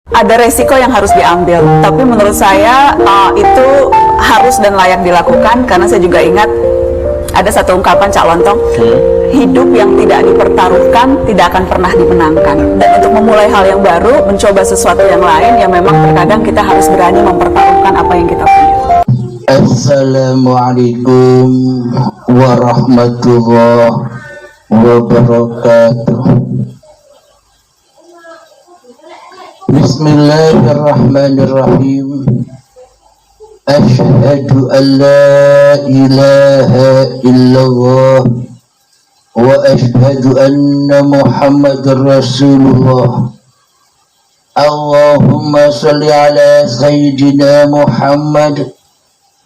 Ada resiko yang harus diambil, tapi menurut saya itu harus dan layak dilakukan, karena saya juga ingat ada satu ungkapan Cak Lontong, hidup yang tidak dipertaruhkan tidak akan pernah dimenangkan. Dan untuk memulai hal yang baru, mencoba sesuatu yang lain, ya memang terkadang kita harus berani mempertaruhkan apa yang kita punya. Assalamualaikum warahmatullahi wabarakatuh. Bismillahirrahmanirrahim. Asyhadu an la ilaha illallah wa asyhadu anna Muhammadar Rasulullah. Allahumma salli ala sayyidina Muhammad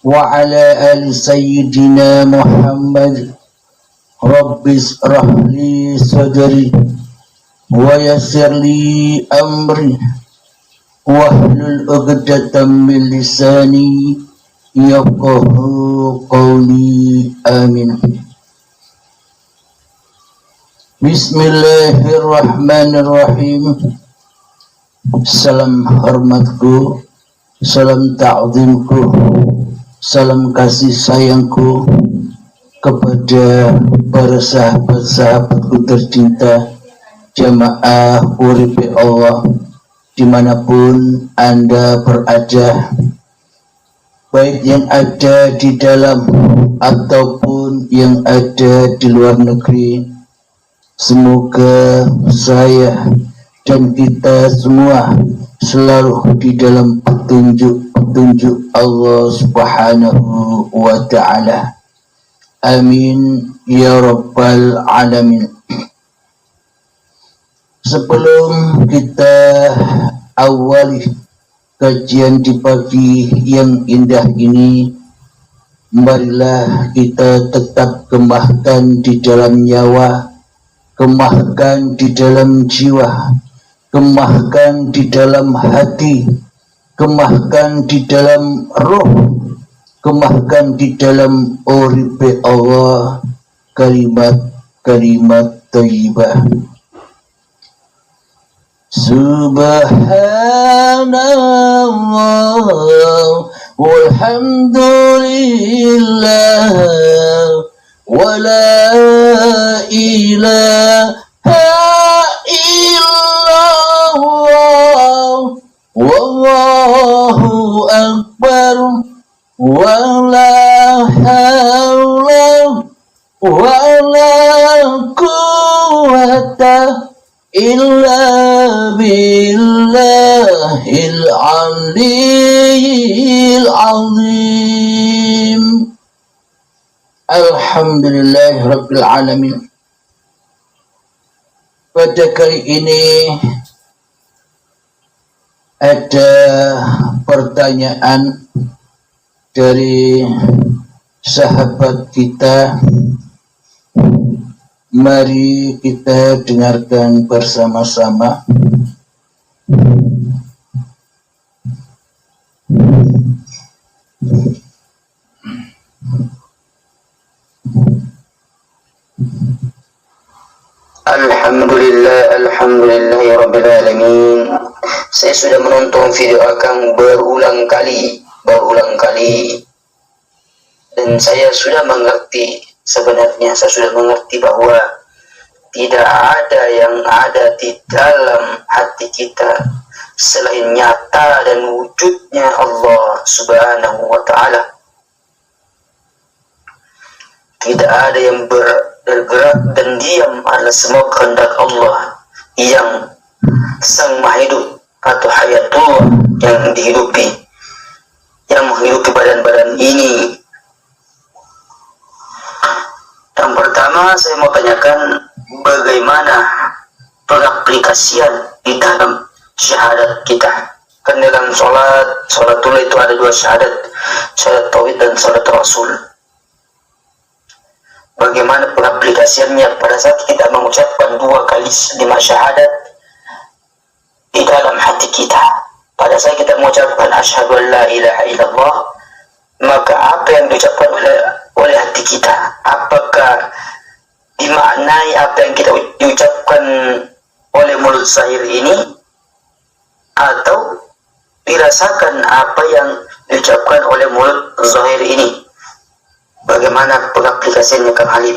wa ala ali sayyidina Muhammad. Rabbi ishrah li sadri wa yassir li amri wahlul 'uqdatam min lisani yafqahu qawli. Amin. Bismillahirrahmanirrahim. Salam hormatku, salam ta'zimku, salam kasih sayangku kepada para sahabat-sahabatku tercinta, jamaah uripe Allah dimanapun Anda berada, baik yang ada di dalam ataupun yang ada di luar negeri. Semoga saya dan kita semua selalu di dalam petunjuk Allah Subhanahu wa ta'ala. Amin ya rabbal alamin. Sebelum kita awali kajian di pagi yang indah ini, marilah kita tetap kembangkan di dalam nyawa, kembangkan di dalam jiwa, kembangkan di dalam hati, kembangkan di dalam roh, kembangkan di dalam uripe Allah kalimat-kalimat thayyibah. Subhanallah walhamdulillah wa la ilaha illallah wallahu akbar wa la hawla wa la quwwata illa billahil aliyyil azim. Alhamdulillah rabbil alamin. Pada kali ini ada pertanyaan dari sahabat kita. Mari kita dengarkan bersama-sama. Alhamdulillahirabbil alamin. Saya sudah menonton video Akang berulang kali dan saya sudah mengerti. Sebenarnya saya sudah mengerti bahwa tidak ada yang ada di dalam hati kita selain nyata dan wujudnya Allah Subhanahu wa ta'ala. Tidak ada yang bergerak dan diam, adalah semua kehendak Allah yang sang maha hidup atau hayatullah yang dihidupi, yang menghidupi badan-badan ini. Yang pertama saya mau tanyakan, bagaimana pengaplikasian di dalam syahadat kita. Kan dalam sholatul itu ada dua syahadat, syahadat tauhid dan syahadat rasul. Bagaimana pengaplikasiannya pada saat kita mengucapkan dua kali lima syahadat di dalam hati kita. Pada saat kita mengucapkan asyhadu an la ilaha illallah, maka apa yang diucapkan oleh hati kita, apakah dimaknai apa yang kita diucapkan oleh mulut zahir ini, atau dirasakan apa yang diucapkan oleh mulut zahir ini. Bagaimana pengaplikasiannya Kang Halim?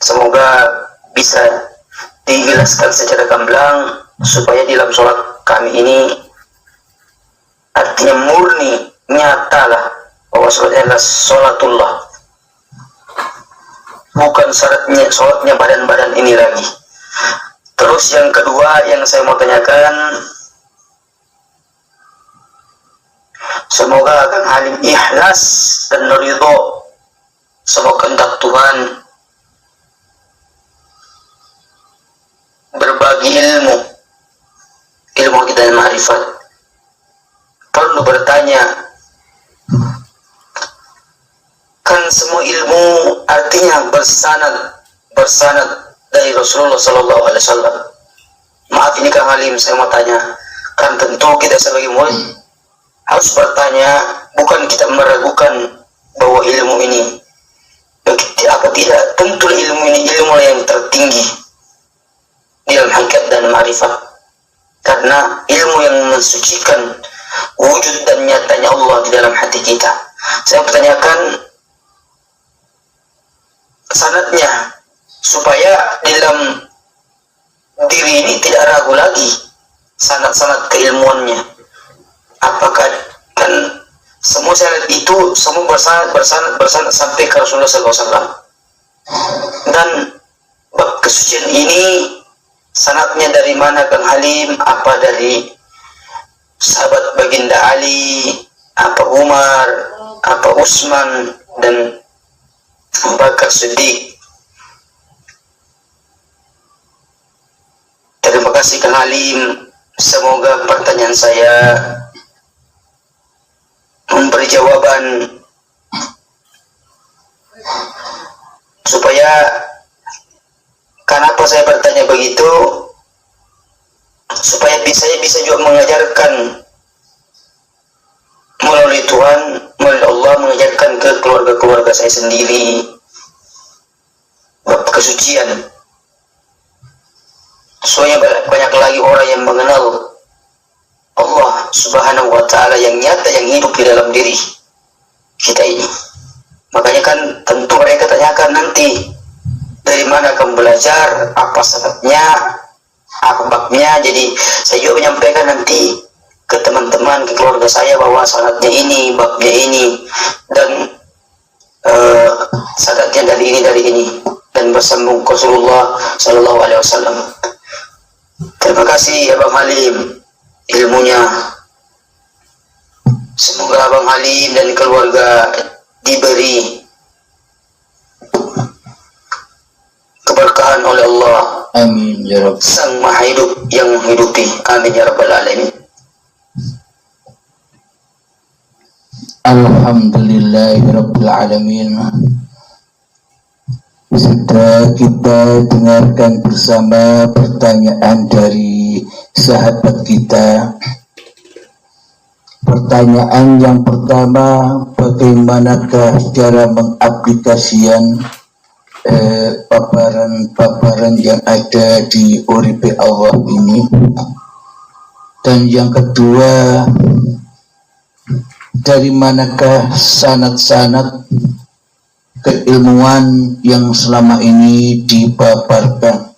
Semoga bisa dijelaskan secara gamblang supaya dalam sholat kami ini artinya murni, nyatalah bahwa sholatnya adalah sholatullah, bukan sholatnya badan-badan ini lagi. Terus yang kedua yang saya mau tanyakan, semoga Kang Halim ikhlas dan ridho sama kehendak Tuhan, berbagi ilmu kita dan ma'rifat. Perlu bertanya, kan semua ilmu artinya bersanad dari Rasulullah Sallallahu Alaihi Wasallam. Maaf ini Kang Halim, saya mau tanya, kan tentu kita sebagai murid harus bertanya, bukan kita meragukan bahwa ilmu ini apa tidak, tentu ilmu ini ilmu yang tertinggi di dalam hakikat dan ma'rifat, karena ilmu yang mensucikan wujud dan nyatanya Allah di dalam hati kita. Saya bertanyakan sanadnya supaya di dalam diri ini tidak ragu lagi sanad-sanad keilmuannya. Apakah kan semua sanad itu semua bersanad sampai ke Rasulullah SAW, dan bab kesucian ini sanadnya dari mana Kang Halim? Apa dari sahabat baginda Ali, apa Umar, apa Utsman dan Abu Bakar Siddiq? Terima kasih Kang Halim. Semoga pertanyaan saya memberi jawaban supaya, kenapa saya bertanya begitu, supaya saya bisa juga mengajarkan melalui Tuhan, melalui Allah, mengajarkan ke keluarga-keluarga saya sendiri bab kesucian. Soalnya banyak lagi orang yang mengenal Allah Subhanahu wa Ta'ala yang nyata, yang hidup di dalam diri kita ini. Makanya kan tentu mereka tanyakan nanti, dari mana kamu belajar, apa sanadnya, apa babnya. Jadi saya juga menyampaikan nanti ke teman-teman, ke keluarga saya bahwa sanadnya ini, babnya ini, dan sanadnya dari ini dan bersambung ke Rasulullah Sallallahu Alaihi Wasallam. Terima kasih Abang Halim ilmunya. Semoga Abang Halim dan keluarga diberi keberkahan oleh Allah. Amin ya Rabb. Sang Maha Hidup yang menghidupi. Amin ya Rabbal Alamin. Alhamdulillahirabbil alamin. Sudah kita dengarkan bersama pertanyaan dari sahabat kita. Pertanyaan yang pertama, bagaimanakah cara mengaplikasikan paparan-paparan yang ada di Uripe Allah ini? Dan yang kedua, dari manakah sanad-sanad keilmuan yang selama ini dipaparkan?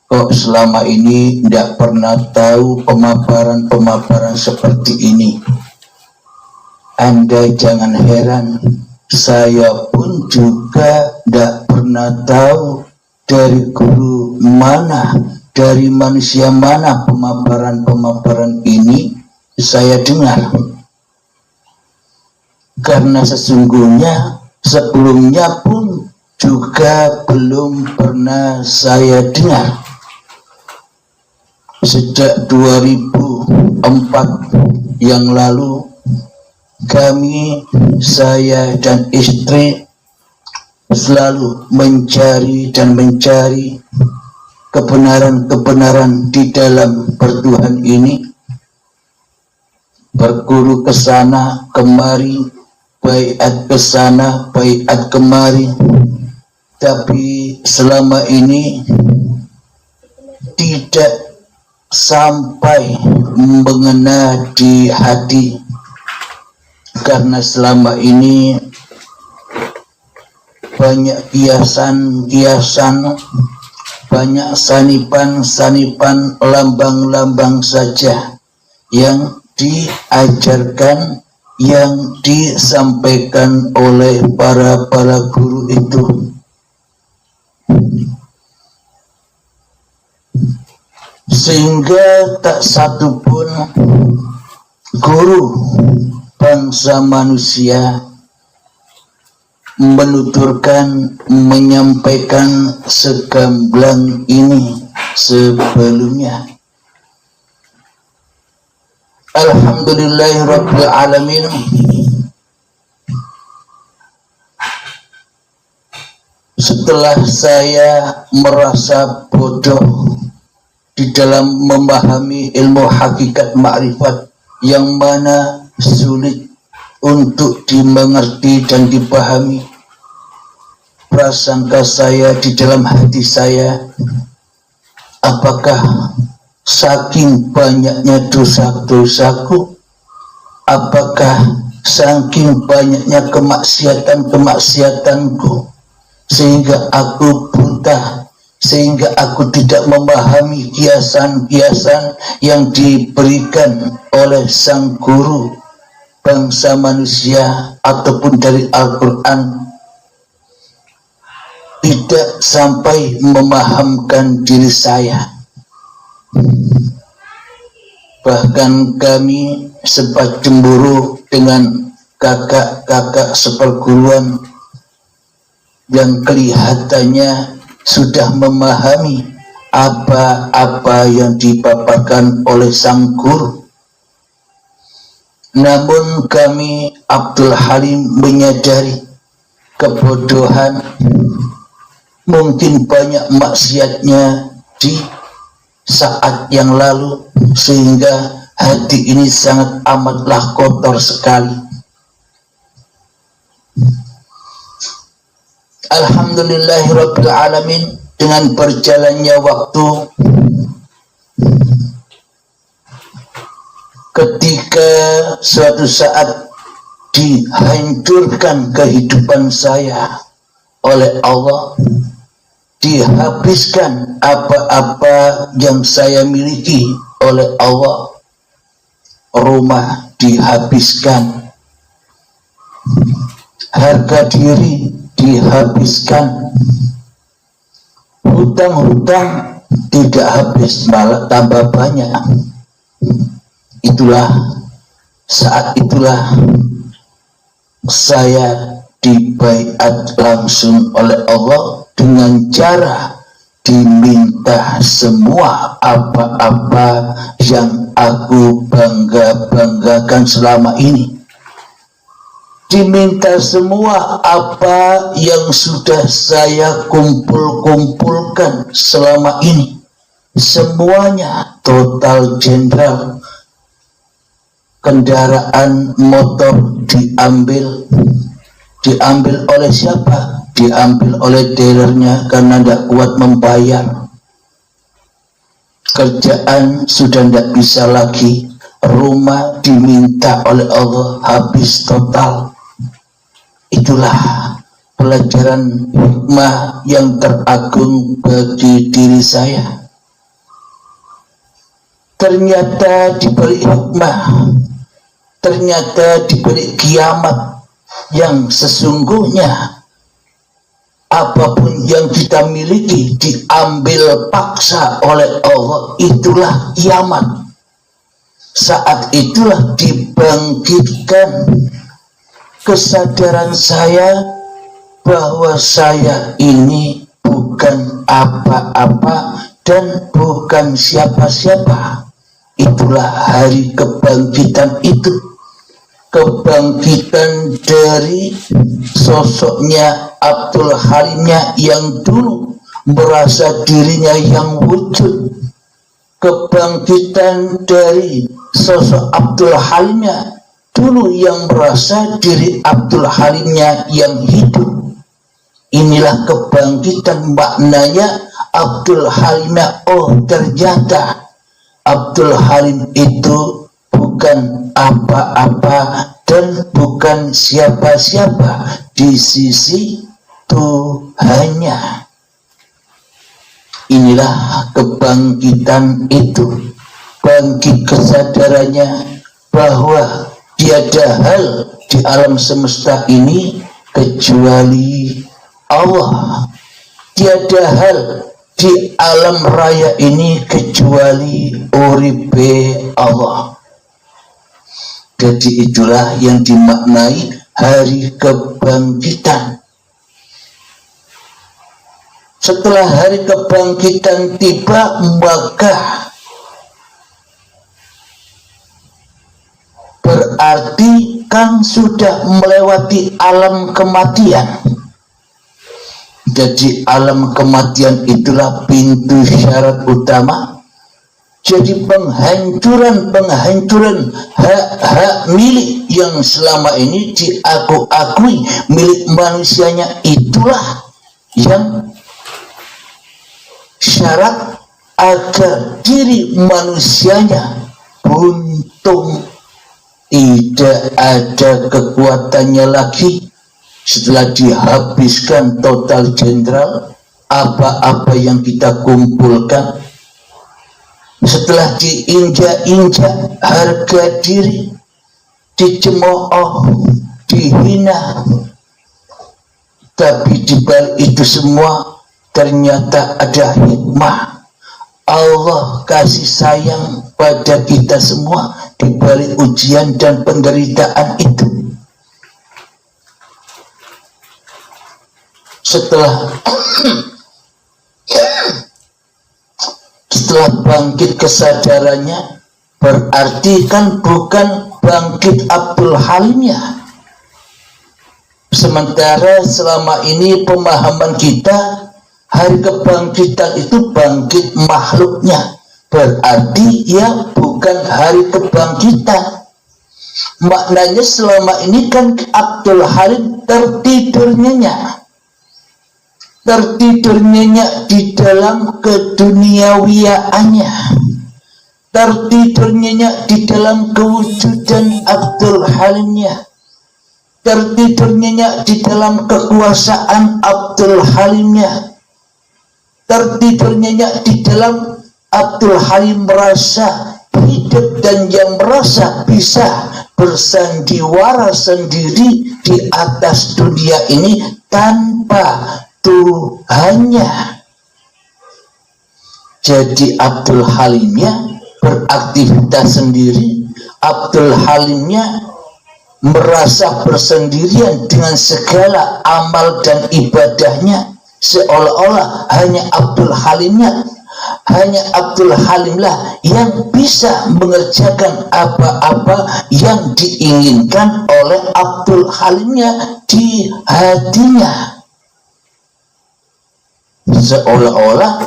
Kok selama ini tidak pernah tahu pemaparan-pemaparan seperti ini? Anda jangan heran, saya pun juga tidak pernah tahu dari guru mana, dari manusia mana pemaparan-pemaparan ini saya dengar. Karena sesungguhnya sebelumnya pun juga belum pernah saya dengar. Sejak 2004 yang lalu, saya dan istri selalu mencari kebenaran-kebenaran di dalam bertuhan ini, berguru ke sana kemari, baiat ke sana, baiat kemari, tapi selama ini tidak sampai mengena di hati, karena selama ini banyak kiasan-kiasan, banyak sanipan-sanipan, lambang-lambang saja yang diajarkan, yang disampaikan oleh para guru itu. Sehingga tak satu pun guru bangsa manusia menuturkan, menyampaikan segamblang ini sebelumnya. Alhamdulillahirabbil alamin. Setelah saya merasa bodoh di dalam memahami ilmu hakikat ma'rifat yang mana sulit untuk dimengerti dan dipahami, prasangka saya di dalam hati saya, apakah saking banyaknya dosa-dosaku, apakah saking banyaknya kemaksiatan-kemaksiatanku sehingga aku buta, sehingga aku tidak memahami kiasan-kiasan yang diberikan oleh sang guru bangsa manusia ataupun dari Al-Quran, tidak sampai memahamkan diri saya. Bahkan kami sempat cemburu dengan kakak-kakak seperguruan yang kelihatannya sudah memahami apa-apa yang dipaparkan oleh sang guru. Namun kami Abdul Halim menyadari kebodohan, mungkin banyak maksiatnya di saat yang lalu, sehingga hati ini sangat amatlah kotor sekali. Alhamdulillahirabbil alamin, dengan berjalannya waktu, ketika suatu saat dihancurkan kehidupan saya oleh Allah, dihabiskan apa-apa yang saya miliki oleh Allah, rumah dihabiskan, harga diri dihabiskan, hutang-hutang tidak habis, malah tambah banyak. Saat itulah saya dibaiat langsung oleh Allah dengan cara diminta semua apa-apa yang aku bangga-banggakan selama ini. Diminta semua apa yang sudah saya kumpul-kumpulkan selama ini. Semuanya total jenderal. Kendaraan motor diambil oleh siapa? Diambil oleh dealernya karena tidak kuat membayar. Kerjaan sudah tidak bisa lagi. Rumah diminta oleh Allah, habis total. Itulah pelajaran hikmah yang teragung bagi diri saya. Ternyata di balik hikmah, ternyata di balik kiamat yang sesungguhnya, apapun yang kita miliki diambil paksa oleh Allah, itulah kiamat. Saat itulah dibangkitkan kesadaran saya bahwa saya ini bukan apa-apa dan bukan siapa-siapa. Itulah hari kebangkitan itu. Kebangkitan dari sosoknya Abdul Halimnya yang dulu merasa dirinya yang wujud. Kebangkitan dari sosok Abdul Halimnya dulu yang merasa diri Abdul Halimnya yang hidup. Inilah kebangkitan, maknanya Abdul Halimnya, oh ternyata Abdul Halim itu bukan apa-apa dan bukan siapa-siapa di sisi Tuhannya. Inilah kebangkitan itu, bangkit kesadarannya bahwa tiada hal di alam semesta ini kecuali Allah. Tiada hal di alam raya ini kecuali uripe Allah. Jadi itulah yang dimaknai hari kebangkitan. Setelah hari kebangkitan tiba, maka berarti kan sudah melewati alam kematian. Jadi alam kematian itulah pintu syarat utama. Jadi penghancuran hak-hak milik yang selama ini diakui milik manusianya, itulah yang syarat agar diri manusianya buntung, tidak ada kekuatannya lagi setelah dihabiskan total jenderal apa-apa yang kita kumpulkan, setelah diinjak-injak harga diri, dicemooh, dihina. Tapi di balik itu semua ternyata ada hikmah. Allah kasih sayang pada kita semua di balik ujian dan penderitaan itu. Setelah bangkit kesadarannya, berarti kan bukan bangkit Abdul Halimnya. Sementara selama ini pemahaman kita, hari kebangkitan itu bangkit makhluknya, berarti ya bukan hari kebangkitan. Maknanya selama ini kan Abdul Halim tertidurnya di dalam keduniawiaannya, tertidurnya di dalam kewujudan Abdul Halimnya, tertidurnya di dalam kekuasaan Abdul Halimnya, tertidurnya di dalam Abdul Halim merasa hidup dan yang merasa bisa bersandiwara sendiri di atas dunia ini tanpa Tuhannya. Jadi Abdul Halimnya beraktivitas sendiri, Abdul Halimnya merasa bersendirian dengan segala amal dan ibadahnya, seolah-olah hanya Abdul Halimlah yang bisa mengerjakan apa-apa yang diinginkan oleh Abdul Halimnya di hatinya. Seolah-olah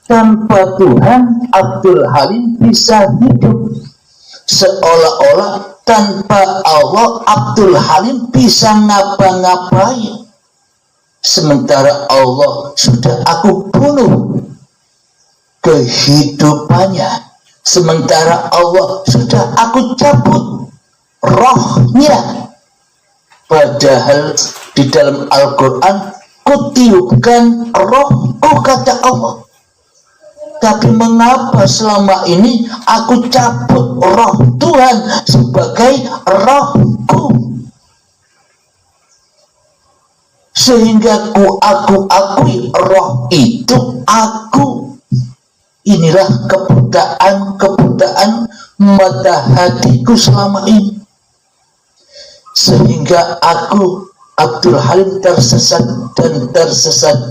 tanpa Tuhan Abdul Halim bisa hidup, seolah-olah tanpa Allah Abdul Halim bisa ngapa-ngapain. Sementara Allah sudah aku bunuh kehidupannya, sementara Allah sudah aku cabut rohnya. Padahal di dalam Al-Quran, kutiupkan rohku, kata Allah. Tapi mengapa selama ini aku cabut roh Tuhan sebagai rohku, sehingga aku akui roh itu aku. Inilah kebutaan mata hatiku selama ini, sehingga aku Abdul Halim tersesat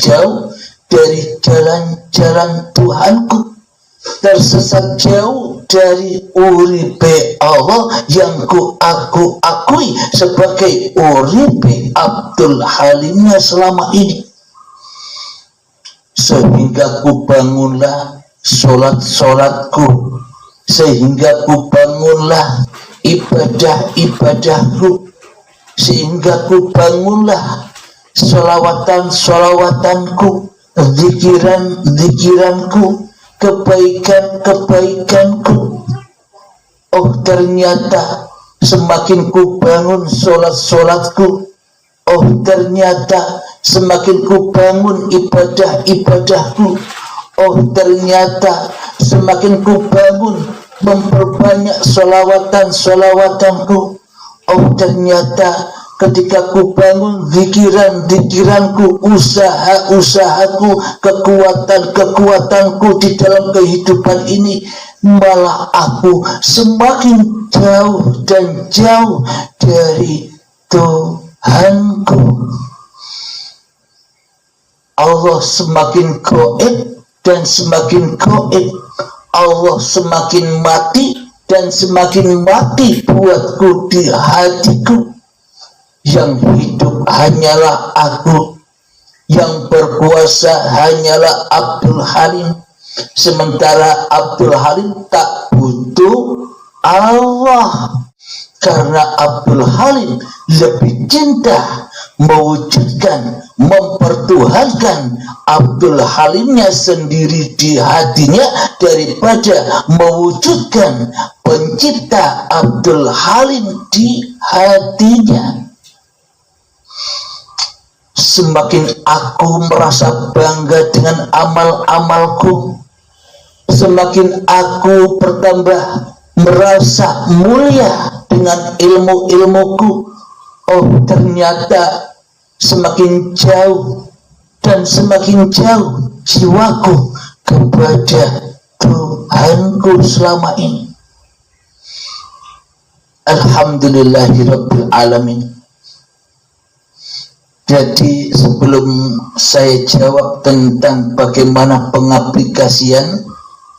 jauh dari jalan-jalan Tuhanku, tersesat jauh dari uripe Allah yang aku akui sebagai uripe Abdul Halimnya selama ini. Sehingga ku bangunlah solatku, sehingga ku bangunlah ibadah-ibadahku, sehingga ku bangunlah solawatanku, zikiranku, kebaikan-kebaikanku. Oh ternyata semakin ku bangun sholat-sholatku, oh ternyata semakin ku bangun ibadah-ibadahku, oh ternyata semakin ku bangun memperbanyak sholawatan-sholawatanku, oh ternyata ketika ku bangun zikiran-zikiranku, usaha-usahaku, kekuatan-kekuatanku di dalam kehidupan ini, malah aku semakin jauh dan jauh dari Tuhanku. Allah semakin goib dan semakin goib. Allah semakin mati dan semakin mati buatku di hatiku. Yang hidup hanyalah aku, yang berkuasa hanyalah Abdul Halim. Sementara Abdul Halim tak butuh Allah, karena Abdul Halim lebih cinta mewujudkan, mempertuhankan Abdul Halimnya sendiri di hatinya daripada mewujudkan pencipta Abdul Halim di hatinya. Semakin aku merasa bangga dengan amal-amalku, semakin aku bertambah merasa mulia dengan ilmu-ilmuku. Oh ternyata semakin jauh dan semakin jauh jiwaku kepada Tuhanku selama ini. Alhamdulillahirabbil alamin. Jadi sebelum saya jawab tentang bagaimana pengaplikasian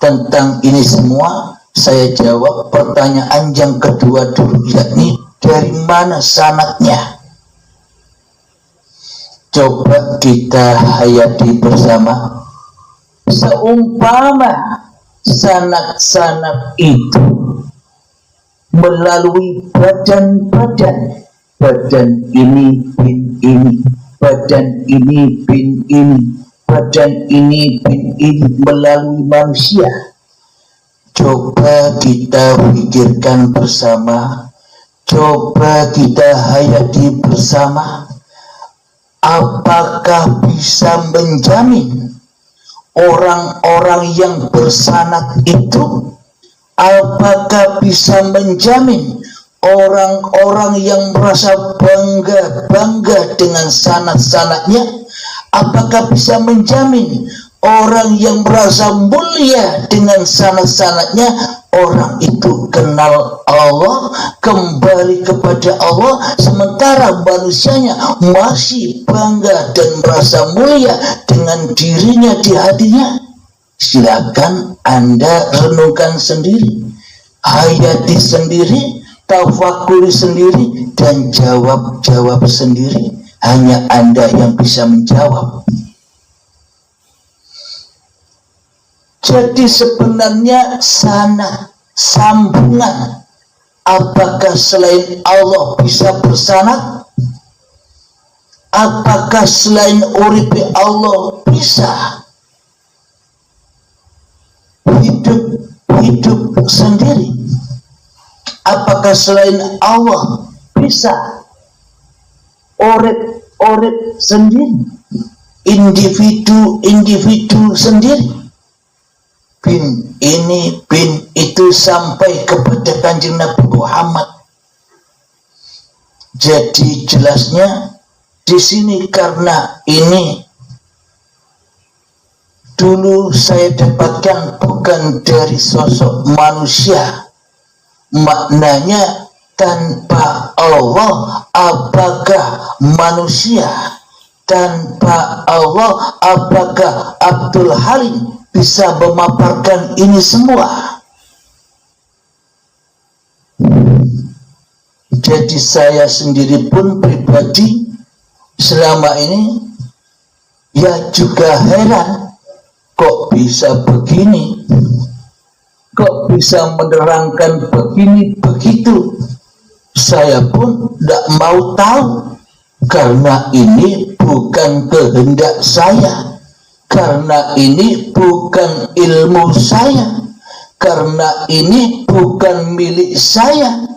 tentang ini semua, saya jawab pertanyaan yang kedua dulu, yakni dari mana sanadnya. Coba kita hayati bersama. Seumpama sanad-sanad itu melalui badan-badan, badan ini bin ini, badan ini bin ini, badan ini bin ini, melalui manusia. Coba kita pikirkan bersama, coba kita hayati bersama, apakah bisa menjamin orang-orang yang bersanad itu, apakah bisa menjamin orang-orang yang merasa bangga dengan sanad-sanadnya, apakah bisa menjamin orang yang merasa mulia dengan sanad-sanadnya, orang itu kenal Allah, kembali kepada Allah, sementara manusianya masih bangga dan merasa mulia dengan dirinya di hatinya? Silakan Anda renungkan sendiri, hayati sendiri, tafakuri sendiri, dan jawab sendiri. Hanya Anda yang bisa menjawab. Jadi sebenarnya sanad, sambungan, apakah selain Allah bisa bersanad? Apakah selain uripe Allah bisa hidup sendiri? Apakah selain Allah bisa urip sendiri, individu sendiri? Bin ini, bin itu, sampai kepada Kanjeng Nabi Muhammad. Jadi jelasnya di sini, karena ini dulu saya dapatkan bukan dari sosok manusia. Maknanya tanpa Allah apakah manusia? Tanpa Allah apakah Abdul Halim bisa memaparkan ini semua? Jadi saya sendiri pun pribadi selama ini ya juga heran, kok bisa begini, kok bisa menerangkan begini begitu. Saya pun tidak mau tahu, karena ini bukan kehendak saya, karena ini bukan ilmu saya, karena ini bukan milik saya.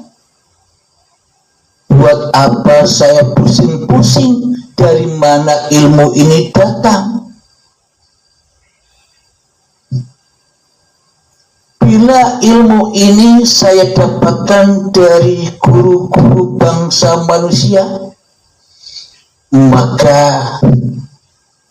Buat apa saya pusing-pusing? Dari mana ilmu ini datang? Bila ilmu ini saya dapatkan dari guru-guru bangsa manusia, maka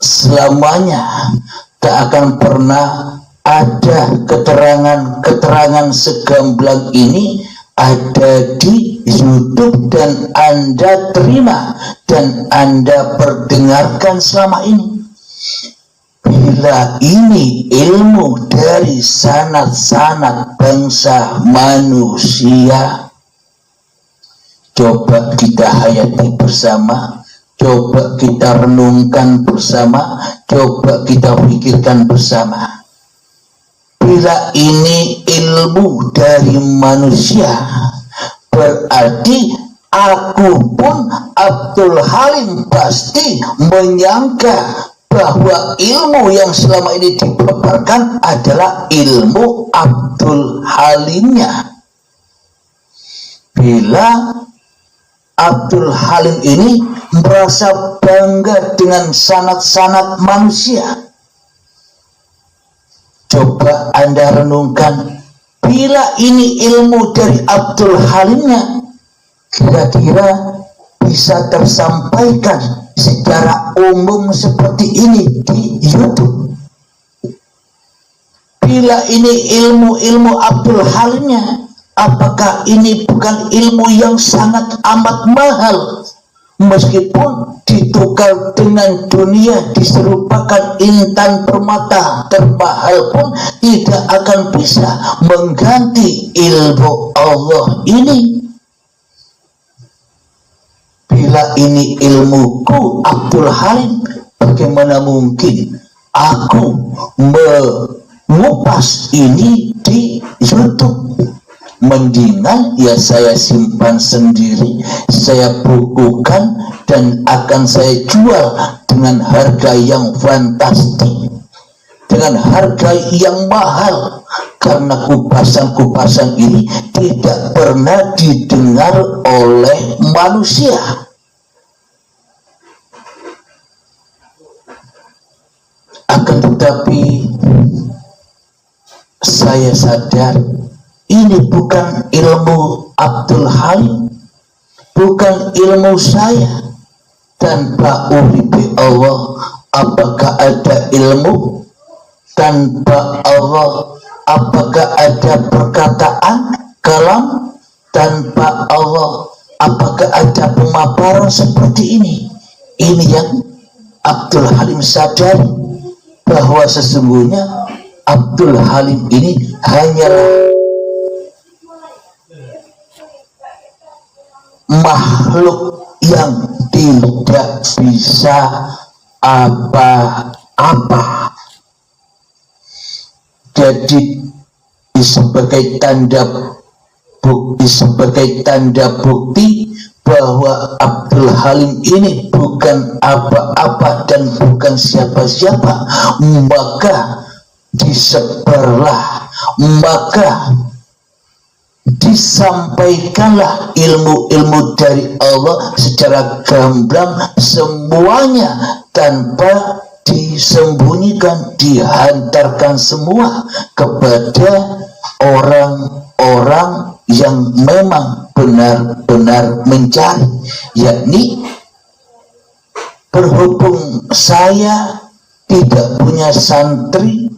selamanya tak akan pernah ada keterangan-keterangan segamblang ini ada di YouTube dan Anda terima dan Anda perdengarkan selama ini. Bila ini ilmu dari sanad-sanad bangsa manusia, coba kita hayati bersama, coba kita renungkan bersama, coba kita pikirkan bersama. Bila ini ilmu dari manusia, berarti aku pun Abdul Halim pasti menyangka bahwa ilmu yang selama ini dipaparkan adalah ilmu Abdul Halimnya. Bila Abdul Halim ini merasa bangga dengan sanad-sanad manusia, coba Anda renungkan, bila ini ilmu dari Abdul Halimnya, kira-kira bisa tersampaikan secara umum seperti ini di YouTube. Bila ini ilmu-ilmu Abdul Halimnya, apakah ini bukan ilmu yang sangat amat mahal? Meskipun ditukar dengan dunia diserupakan intan permata termahal pun tidak akan bisa mengganti ilmu Allah ini. Bila ini ilmuku Abdul Halim, bagaimana mungkin aku mengupas ini di YouTube? Mendingan ya saya simpan sendiri, saya bukukan dan akan saya jual dengan harga yang fantastik, dengan harga yang mahal, karena kupasan-kupasan ini tidak pernah didengar oleh manusia. Akan tetapi saya sadar ini bukan ilmu Abdul Halim, bukan ilmu saya. Tanpa uripi Allah, apakah ada ilmu? Tanpa Allah, apakah ada perkataan kalam? Tanpa Allah, apakah ada pemaparan seperti ini? Ini yang Abdul Halim sadari, bahwa sesungguhnya Abdul Halim ini hanyalah makhluk yang tidak bisa apa-apa. Jadi sebagai tanda bukti bahwa Abdul Halim ini bukan apa-apa dan bukan siapa-siapa, maka disebarlah, maka disampaikanlah ilmu-ilmu dari Allah secara gamblang semuanya tanpa disembunyikan, dihantarkan semua kepada orang-orang yang memang benar-benar mencari, yakni berhubung saya tidak punya santri,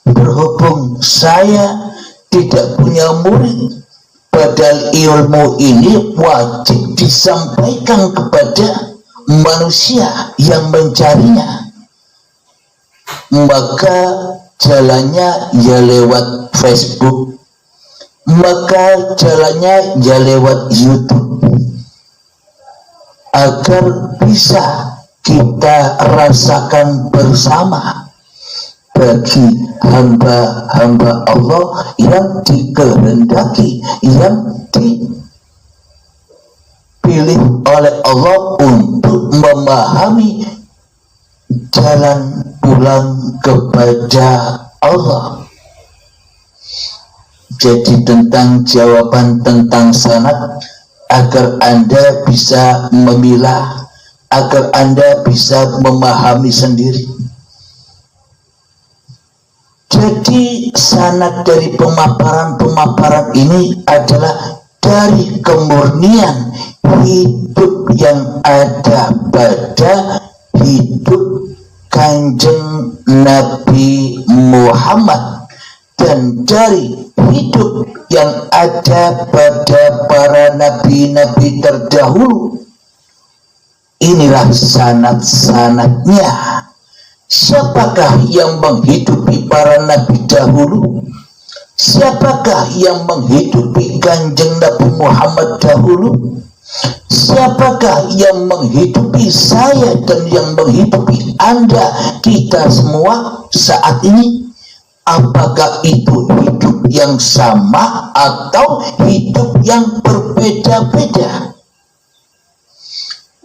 berhubung saya tidak punya murid, padahal ilmu ini wajib disampaikan kepada manusia yang mencarinya, maka jalannya ya lewat Facebook, maka jalannya ya lewat YouTube, agar bisa kita rasakan bersama bagi hamba-hamba Allah yang dikehendaki, yang dipilih oleh Allah untuk memahami jalan pulang kepada Allah. Jadi tentang jawaban tentang sanad, agar Anda bisa memilah, agar Anda bisa memahami sendiri. Jadi sanad dari pemaparan ini adalah dari kemurnian hidup yang ada pada hidup Kanjeng Nabi Muhammad, dan dari hidup yang ada pada para nabi-nabi terdahulu. Inilah sanad-sanadnya. Siapakah yang menghidupi para nabi dahulu? Siapakah yang menghidupi Kanjeng Nabi Muhammad dahulu? Siapakah yang menghidupi saya dan yang menghidupi Anda, kita semua saat ini? Apakah itu hidup yang sama atau hidup yang berbeda-beda?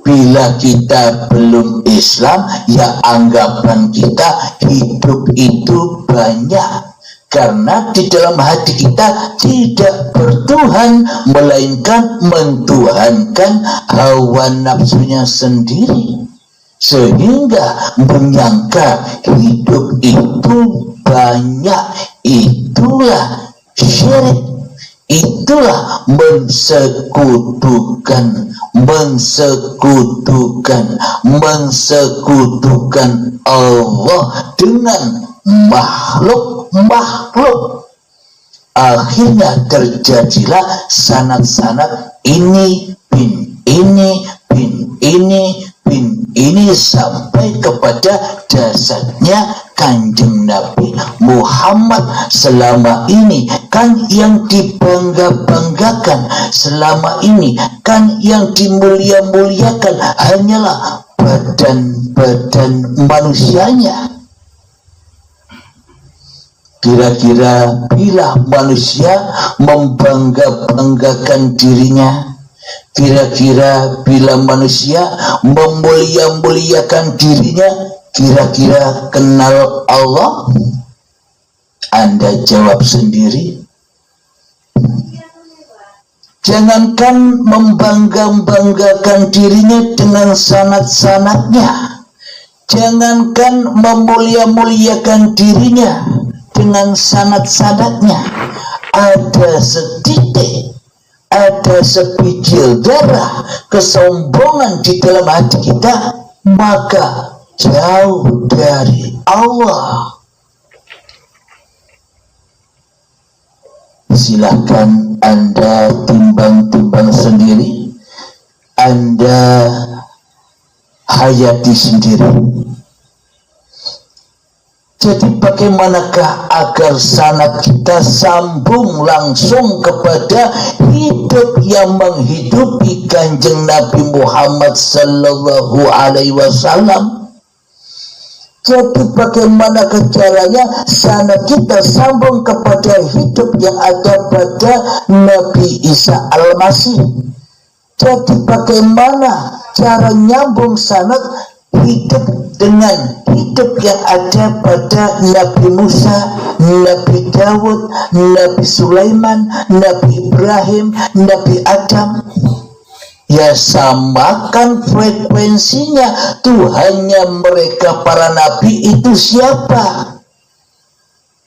Bila kita belum Islam, ya anggapan kita hidup itu banyak. Karena di dalam hati kita tidak bertuhan, melainkan mentuhankan hawa nafsunya sendiri. Sehingga menyangka hidup itu banyak. Itulah syirik. Itulah mensekutukan Allah dengan makhluk. Akhirnya terjadilah sanad-sanad ini bin ini bin ini bin ini sampai kepada jasadnya Kanjeng Nabi Muhammad. Selama ini kan yang dibangga-banggakan, selama ini kan yang dimulia-muliakan hanyalah badan-badan manusianya. Kira-kira bila manusia membangga-banggakan dirinya, kira-kira bila manusia memulia-muliakan dirinya, kira-kira kenal Allah? Anda jawab sendiri. Jangankan membangga-banggakan dirinya dengan sanad-sanadnya, jangankan memulia-muliakan dirinya dengan sanad-sanadnya, ada setitik, ada sebijil darah kesombongan di dalam hati kita, maka jauh dari Allah. Silahkan Anda timbang-timbang sendiri, Anda hayati sendiri. Jadi bagaimanakah agar sanad kita sambung langsung kepada hidup yang menghidupi Kanjeng Nabi Muhammad sallallahu alaihi wasallam? Jadi bagaimana caranya sanad kita sambung kepada hidup yang ada pada Nabi Isa Al-Masih? Jadi bagaimana cara nyambung sanad hidup dengan hidup yang ada pada Nabi Musa, Nabi Dawud, Nabi Sulaiman, Nabi Ibrahim, Nabi Adam? Ya samakan frekuensinya. Tuhannya mereka para nabi itu siapa?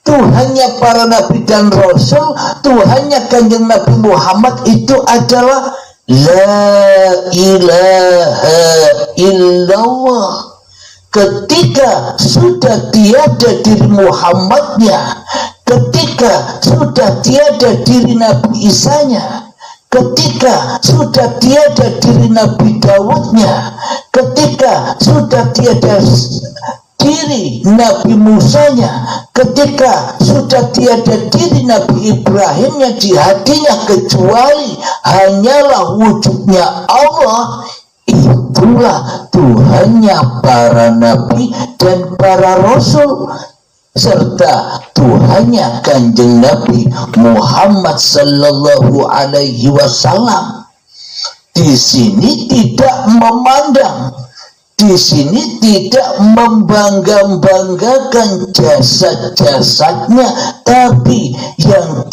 Tuhannya para nabi dan rasul, Tuhannya Kanjeng Nabi Muhammad itu adalah La ilaha illallah. Ketika sudah tiada diri Muhammadnya, ketika sudah tiada diri Nabi Isanya, ketika sudah tiada diri Nabi Dawudnya, ketika sudah tiada diri Nabi Musanya, ketika sudah tiada diri Nabi Ibrahimnya di hatinya, kecuali hanyalah wujudnya Allah, itulah Tuhannya para nabi dan para rasul, serta Tuhannya Kanjeng Nabi Muhammad sallallahu alaihi wasallam. Di sini tidak memandang di sini tidak membangga-banggakan jasad-jasadnya, tapi yang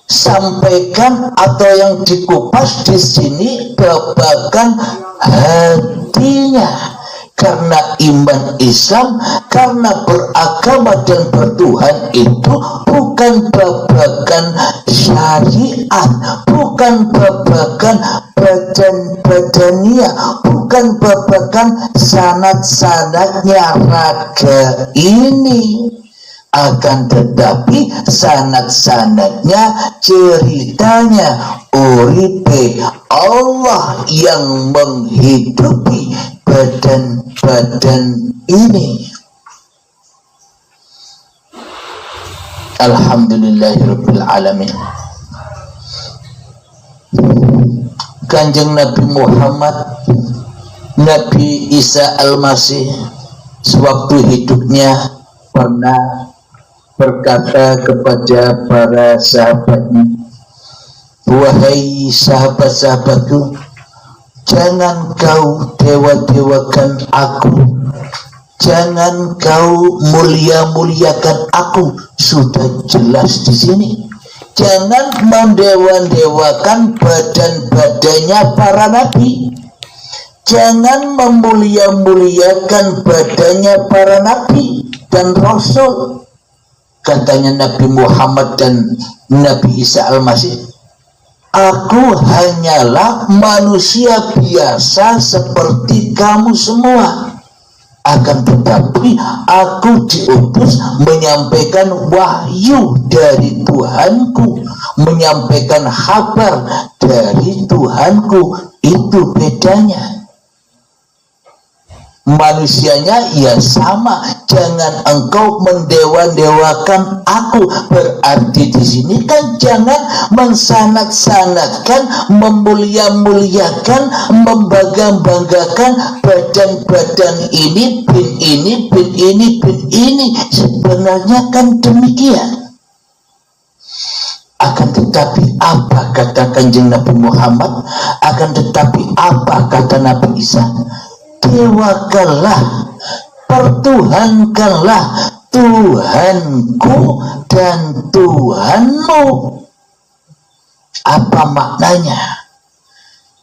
disampaikan atau yang dikupas di sini babakan hatinya. Karena iman Islam, karena beragama dan bertuhan itu bukan babakan syariat, bukan babakan badan-badania, bukan babakan sanad-sanadnya raga ini. Akan tetapi sanad-sanadnya, ceritanya, uripe Allah yang menghidupi badan-badan ini. Alhamdulillahirabbil alamin. Kanjeng Nabi Muhammad, Nabi Isa Al-Masih, sewaktu hidupnya pernah berkata kepada para sahabatnya, wahai sahabat-sahabatku, jangan kau dewa-dewakan aku, jangan kau mulia-muliakan aku. Sudah jelas di sini. Jangan mendewa-dewakan badan-badannya para nabi. Jangan memulia-muliakan badannya para nabi dan rasul. Katanya Nabi Muhammad dan Nabi Isa Al-Masih, aku hanyalah manusia biasa seperti kamu semua. Akan tetapi aku diutus menyampaikan wahyu dari Tuhanku, menyampaikan kabar dari Tuhanku. Itu bedanya. Manusianya ya sama. Jangan engkau mendewa-dewakan aku. Berarti di sini kan jangan mensanad-sanadkan, memulia-muliakan, membangga-banggakan badan-badan ini, bin ini, bin ini, bin ini. Sebenarnya kan demikian. Akan tetapi apa kata Kanjeng Nabi Muhammad? Akan tetapi apa kata Nabi Isa? Dewakanlah, pertuhankanlah Tuhanku dan Tuhanmu. Apa maknanya?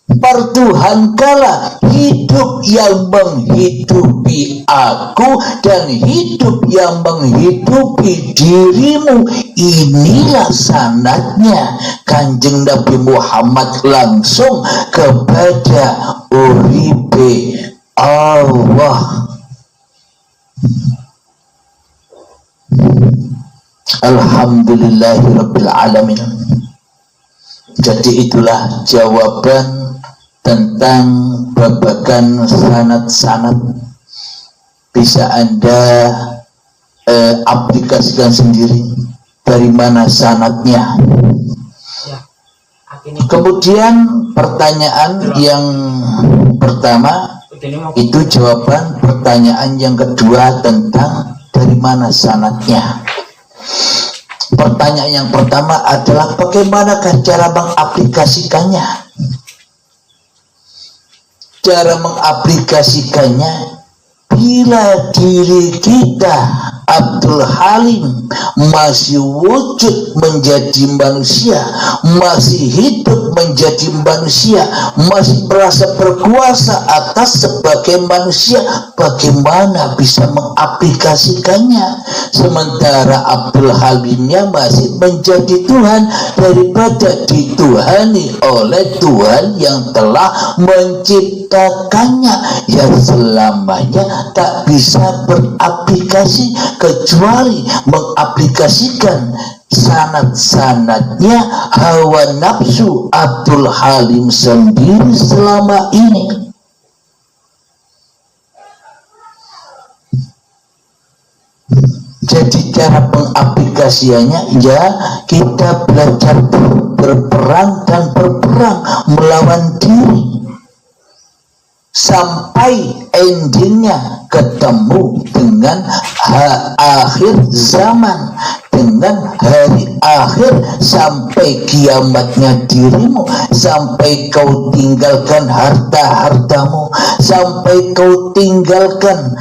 Pertuhankanlah hidup yang menghidupi aku dan hidup yang menghidupi dirimu. Inilah sanadnya Kanjeng Nabi Muhammad langsung kepada uripe Allah. Alhamdulillahirabbil alamin. Jadi itulah jawaban tentang babakan sanad-sanad. Bisa Anda aplikasikan sendiri dari mana sanadnya. Kemudian pertanyaan yang pertama itu jawaban pertanyaan yang kedua tentang dari mana sanadnya. Pertanyaan yang pertama adalah bagaimanakah cara mengaplikasikannya? Cara mengaplikasikannya, bila diri kita Abdul Halim masih wujud menjadi manusia, masih hidup menjadi manusia, masih merasa berkuasa atas sebagai manusia, bagaimana bisa mengaplikasikannya? Sementara Abdul Halimnya masih menjadi Tuhan daripada dituhani oleh Tuhan yang telah menciptakannya, yang selamanya tak bisa beraplikasi kecuali mengaplikasikan sanad-sanadnya hawa nafsu Abdul Halim sendiri selama ini. Jadi cara pengaplikasiannya ya kita belajar berperang dan berperang melawan diri sampai endingnya ketemu dengan akhir zaman, dengan hari akhir sampai kiamatnya dirimu, sampai kau tinggalkan harta-hartamu, sampai kau tinggalkan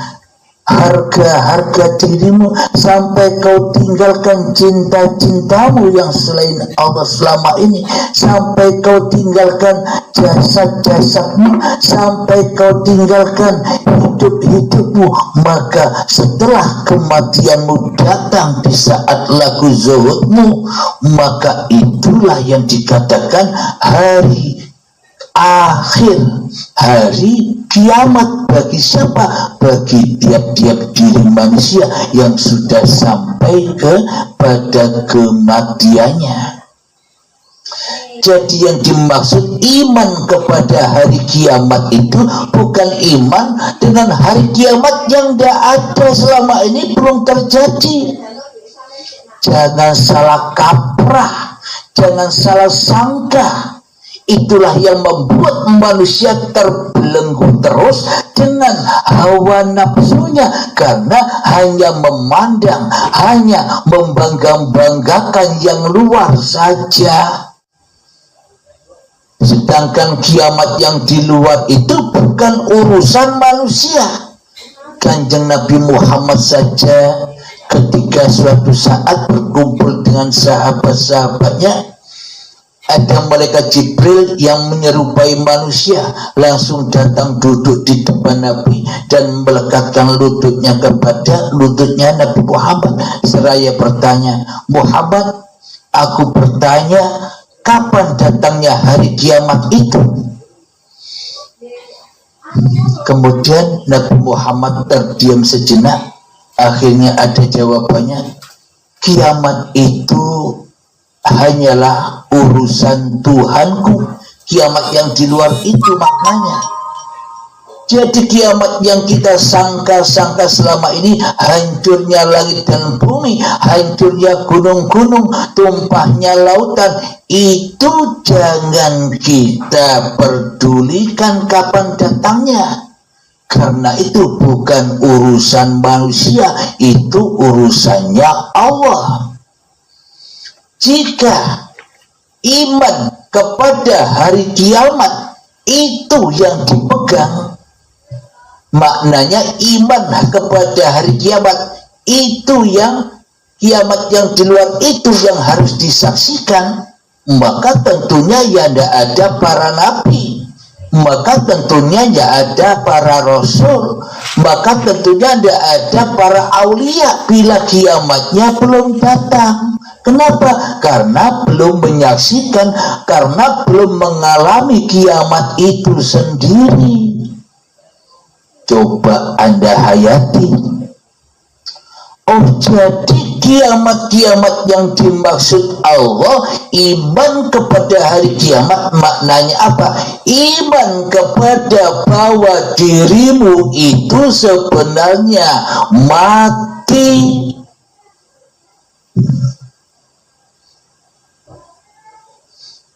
harga-harga dirimu, sampai kau tinggalkan cinta-cintamu yang selain Allah selama ini, sampai kau tinggalkan jasad-jasadmu, sampai kau tinggalkan hidup-hidupmu. Maka setelah kematianmu datang di saat lagu zuhudmu, maka itulah yang dikatakan hari akhir, hari kiamat. Bagi siapa? Bagi tiap-tiap diri manusia yang sudah sampai kepada kematiannya. Jadi yang dimaksud iman kepada hari kiamat itu bukan iman dengan hari kiamat yang tidak ada selama ini, belum terjadi. Jangan salah kaprah, jangan salah sangka. Itulah yang membuat manusia terbelenggu terus dengan hawa nafsunya, karena hanya memandang, hanya membangga-banggakan yang luar saja. Sedangkan kiamat yang di luar itu bukan urusan manusia. Kanjeng Nabi Muhammad saja ketika suatu saat berkumpul dengan sahabat-sahabatnya, ada malaikat Jibril yang menyerupai manusia langsung datang duduk di depan Nabi dan melekatkan lututnya kepada lututnya Nabi Muhammad seraya bertanya, Muhammad, aku bertanya, kapan datangnya hari kiamat itu? Kemudian Nabi Muhammad terdiam sejenak, akhirnya ada jawabannya, kiamat itu hanyalah urusan Tuhanku. Kiamat yang di luar itu maknanya. Jadi kiamat yang kita sangka-sangka selama ini, hancurnya langit dan bumi, hancurnya gunung-gunung, tumpahnya lautan, itu jangan kita pedulikan kapan datangnya. Karena itu bukan urusan manusia, itu urusannya Allah. Jika iman kepada hari kiamat itu yang dipegang, maknanya iman kepada hari kiamat itu yang kiamat yang di luar itu yang harus disaksikan, maka tentunya ya tidak ada para nabi, maka tentunya tidak ada para rasul, maka tentunya tidak ada para aulia bila kiamatnya belum datang. Kenapa? Karena belum menyaksikan, karena belum mengalami kiamat itu sendiri. Coba Anda hayati. Oh, jadi kiamat-kiamat yang dimaksud Allah, iman kepada hari kiamat maknanya apa? Iman kepada bahwa dirimu itu sebenarnya mati.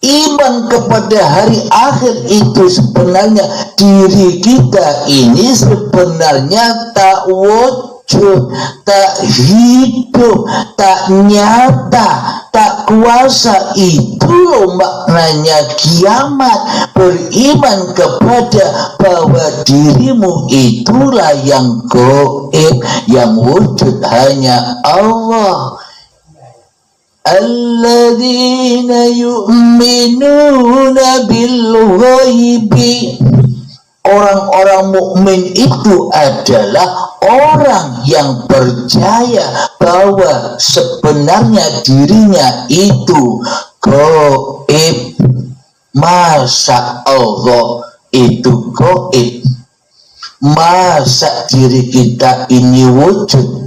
Iman kepada hari akhir itu sebenarnya diri kita ini sebenarnya tak wujud, tak hidup, tak nyata, tak kuasa. Itu loh maknanya kiamat. Beriman kepada bahwa dirimu itulah yang gaib, yang wujud hanya Allah. Alladzina yu'minuna bil ghaibi. Orang-orang mukmin itu adalah orang yang percaya bahwa sebenarnya dirinya itu gaib. Masa Allah itu gaib? Masa diri kita ini wujud?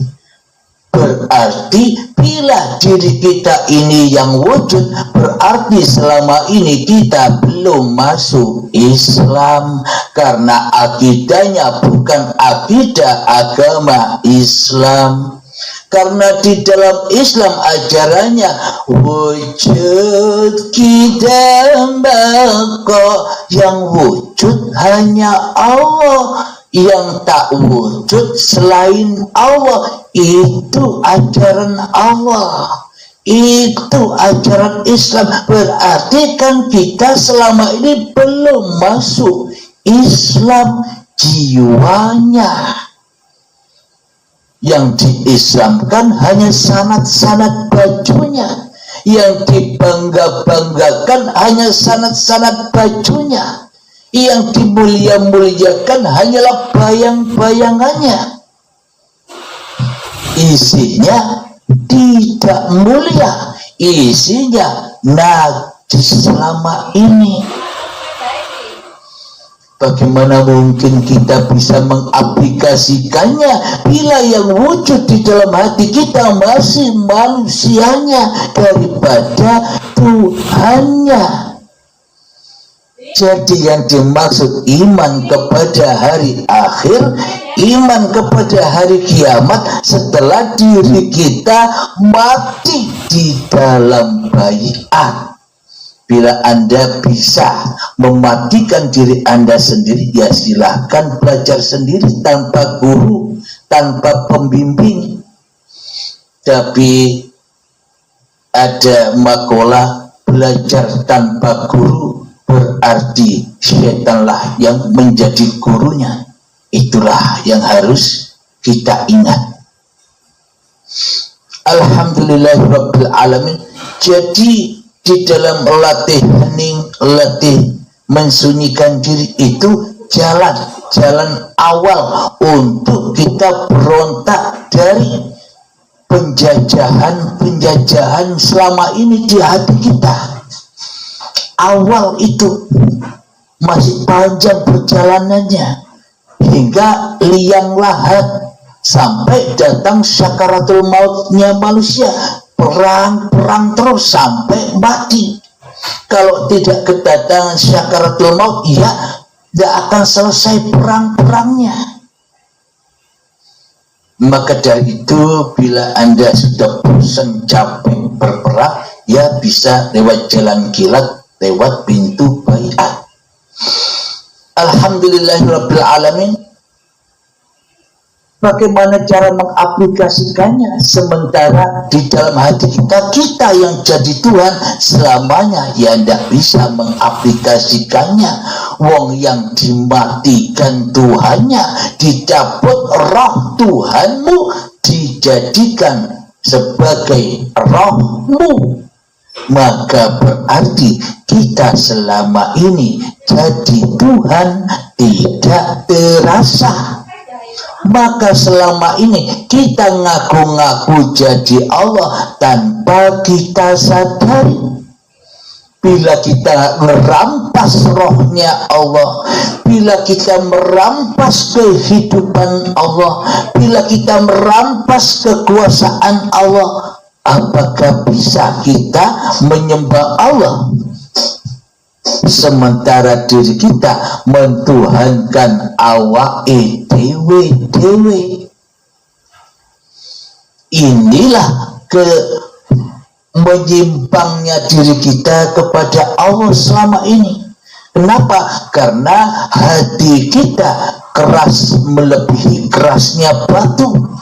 Berarti bila diri kita ini yang wujud, berarti selama ini kita belum masuk Islam, karena akidahnya bukan akidah agama Islam. Karena di dalam Islam ajarannya wujud kidam baka, yang wujud hanya Allah, yang tak wujud selain Allah itu ajaran Allah, itu ajaran Islam. Berarti kan kita selama ini belum masuk Islam jiwanya. Yang diislamkan hanya sanad-sanad bajunya, yang dibangga-banggakan hanya sanad-sanad bajunya, yang dimulia-muliakan hanyalah bayang-bayangannya. Isinya tidak mulia, isinya najis selama ini. Bagaimana mungkin kita bisa mengaplikasikannya bila yang wujud di dalam hati kita masih manusianya daripada Tuhannya? Jadi yang dimaksud iman kepada hari akhir, iman kepada hari kiamat setelah diri kita mati di dalam baiat. Bila Anda bisa mematikan diri Anda sendiri, ya silahkan belajar sendiri tanpa guru, tanpa pembimbing. Tapi ada makalah belajar tanpa guru berarti setanlah yang menjadi gurunya. Itulah yang harus kita ingat. Alhamdulillahirabbil alamin. Jadi di dalam latih hening, latih mensunyikan diri itu jalan awal untuk kita berontak dari penjajahan selama ini di hati kita. Awal itu masih panjang perjalanannya hingga liang lahat sampai datang syakaratul mautnya manusia. Perang terus sampai mati. Kalau tidak kedatangan syakaratul maut, ya tidak akan selesai perangnya. Maka dari itu, bila Anda sudah bosan capek berperang, ya bisa lewat jalan kilat, lewat pintu baiat. Alhamdulillahirabbil alamin. Bagaimana cara mengaplikasikannya? Sementara di dalam hati kita yang jadi Tuhan selamanya, ya tidak bisa mengaplikasikannya. Wong yang dimatikan Tuhannya, dicabut roh Tuhanmu, dijadikan sebagai rohmu, maka berarti kita selama ini jadi Tuhan tidak terasa. Maka selama ini kita ngaku-ngaku jadi Allah tanpa kita sadari. Bila kita merampas rohnya Allah, bila kita merampas kehidupan Allah, bila kita merampas kekuasaan Allah, apakah bisa kita menyembah Allah? Sementara diri kita mentuhankan awake dewe. Inilah menyimpangnya diri kita kepada Allah selama ini. Kenapa? Karena hati kita keras melebihi kerasnya batu,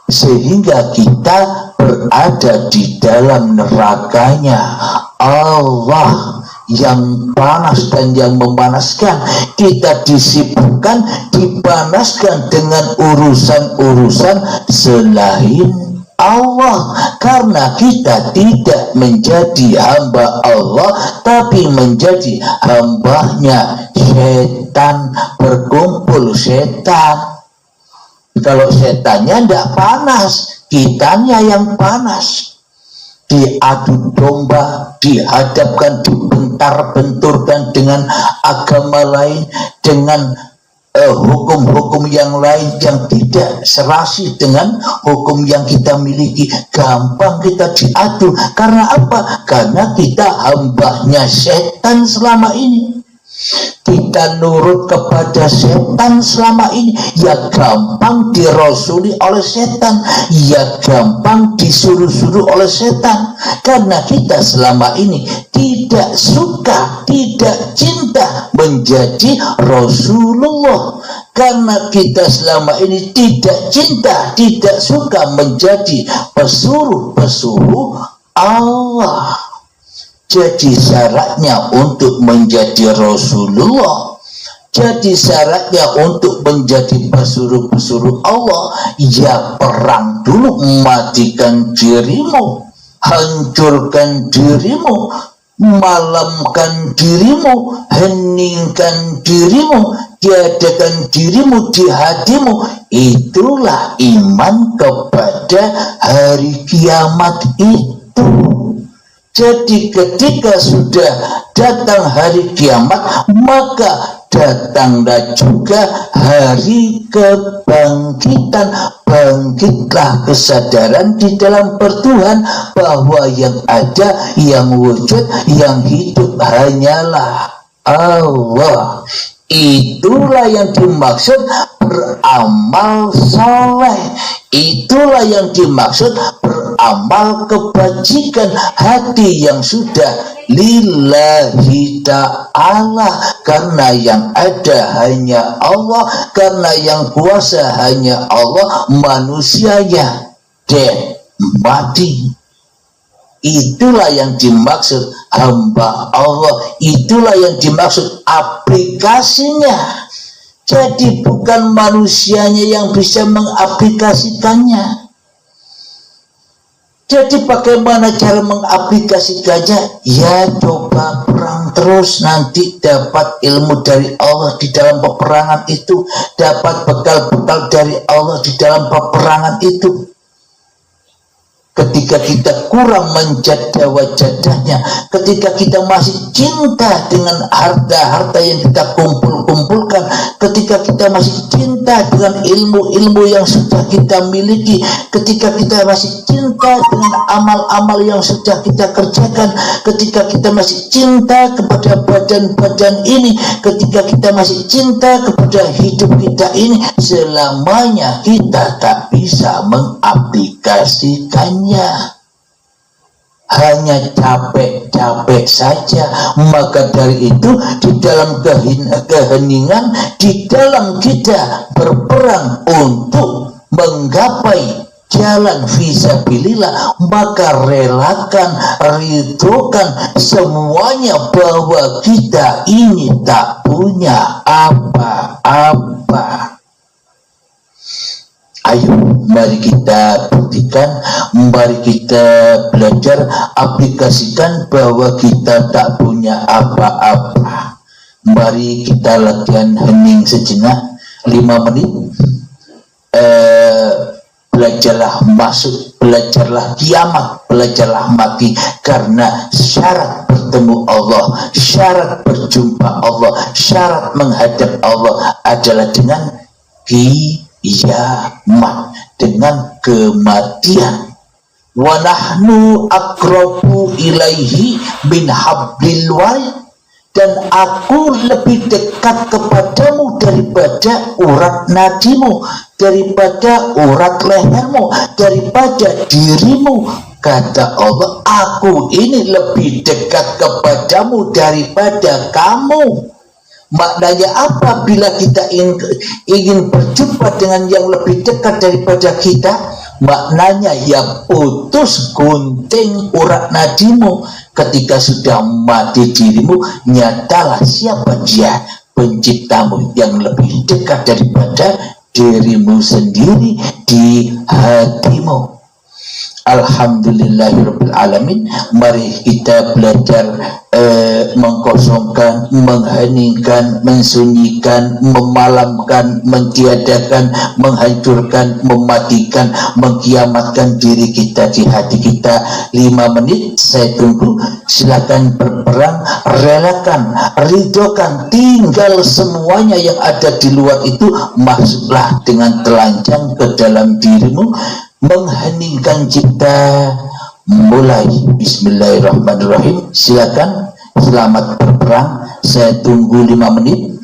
sehingga kita berada di dalam nerakanya Allah yang panas dan yang memanaskan. Kita disibukkan, dipanaskan dengan urusan-urusan selain Allah, karena kita tidak menjadi hamba Allah tapi menjadi hambanya setan, berkumpul setan. Kalau setannya tidak panas, kitanya yang panas. Diadu domba, dihadapkan, dibentar-benturkan dengan agama lain, dengan hukum-hukum yang lain yang tidak serasi dengan hukum yang kita miliki. Gampang kita diadu. Karena apa? Karena kita hambanya setan selama ini. Kita nurut kepada setan selama ini, ya gampang dirasuli oleh setan, ya gampang disuruh-suruh oleh setan. Karena kita selama ini tidak suka, tidak cinta menjadi Rasulullah, karena kita selama ini tidak cinta, tidak suka menjadi pesuruh-pesuruh Allah. Jadi syaratnya untuk menjadi Rasulullah, jadi syaratnya untuk menjadi pesuruh-pesuruh Allah, ya perang dulu, matikan dirimu, hancurkan dirimu, malamkan dirimu, heningkan dirimu, tiadakan dirimu di hatimu. Itulah iman kepada hari kiamat itu. Jadi ketika sudah datang hari kiamat, maka datanglah juga hari kebangkitan. Bangkitlah kesadaran di dalam bertuhan bahwa yang ada, yang wujud, yang hidup hanyalah Allah. Itulah yang dimaksud beramal soleh. Itulah yang dimaksud beramal kebajikan, hati yang sudah lillahi ta'ala, karena yang ada hanya Allah, karena yang kuasa hanya Allah, manusianya dan mati. Itulah yang dimaksud hamba Allah, itulah yang dimaksud aplikasinya. Jadi bukan manusianya yang bisa mengaplikasikannya. Jadi bagaimana cara mengaplikasikannya? Ya coba perang terus, nanti dapat ilmu dari Allah di dalam peperangan itu, dapat bekal-bekal dari Allah di dalam peperangan itu. Ketika kita kurang menjadah wajahnya, ketika kita masih cinta dengan harta-harta yang kita kumpulkan, ketika kita masih cinta dengan ilmu-ilmu yang sudah kita miliki, ketika kita masih cinta dengan amal-amal yang sudah kita kerjakan, ketika kita masih cinta kepada badan-badan ini, ketika kita masih cinta kepada hidup kita ini, selamanya kita tak bisa mengaplikasikannya. Hanya capek-capek saja. Maka dari itu di dalam keheningan, di dalam kita berperang untuk menggapai jalan fisabilillah, maka relakan, ridhokan semuanya bahwa kita ini tak punya apa-apa. Ayo, mari kita buktikan, mari kita belajar, aplikasikan bahwa kita tak punya apa-apa. Mari kita latihan hening sejenak, 5 menit. Belajarlah masuk, belajarlah kiamat, belajarlah mati, karena syarat bertemu Allah, syarat berjumpa Allah, syarat menghadap Allah adalah dengan kiamat, dengan kematian. Wa nahnu aqrabu ilaihi min hablil warid, dan aku lebih dekat kepadamu daripada urat nadimu, daripada urat lehermu, daripada dirimu. Kata Allah, aku ini lebih dekat kepadamu daripada kamu. Maknanya apa? Bila kita ingin berjumpa dengan yang lebih dekat daripada kita, maknanya ya putus gunting urat nadimu. Ketika sudah mati dirimu, nyatalah siapa dia, penciptamu yang lebih dekat daripada dirimu sendiri di hatimu. Alhamdulillahirabbil alamin. Mari kita belajar mengkosongkan, mengheningkan, mensunyikan, memalamkan, mentiadakan, menghancurkan, mematikan, mengkiamatkan diri kita di hati kita. 5 menit saya tunggu. Silakan berperang, relakan, ridhokan, tinggal semuanya yang ada di luar itu, masuklah dengan telanjang ke dalam dirimu. Mengheningkan cipta, mulai. Bismillahirrahmanirrahim. Silakan, selamat berperang. Saya tunggu 5 menit.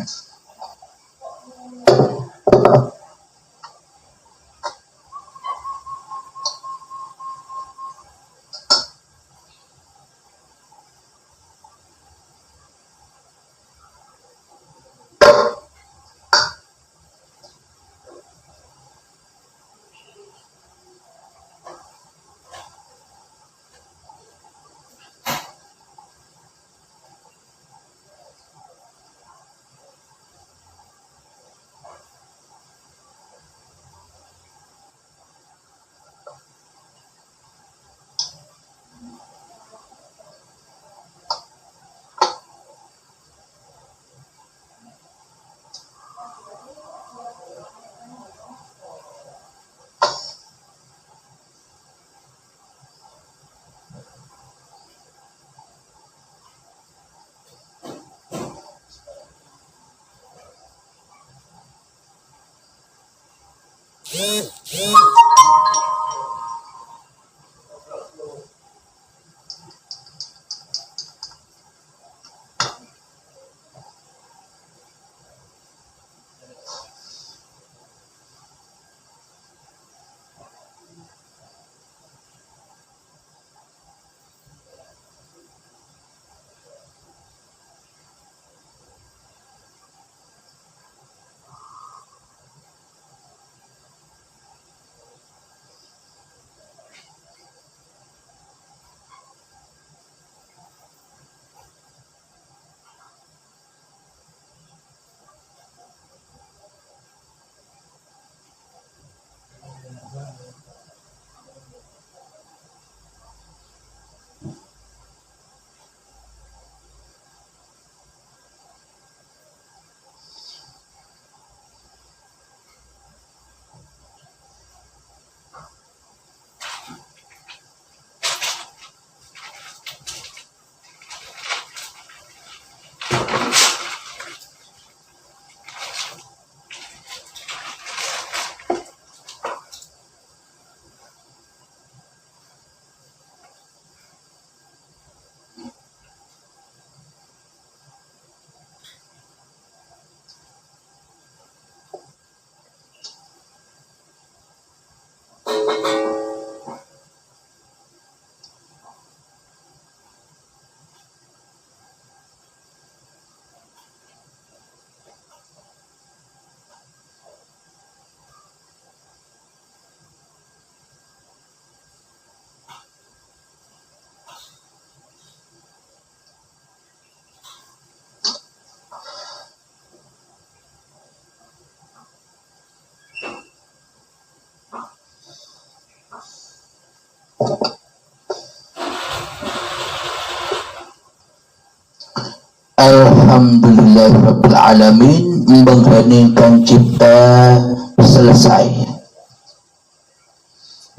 Alhamdulillahirrabbilalamin, mengheningkan cipta selesai.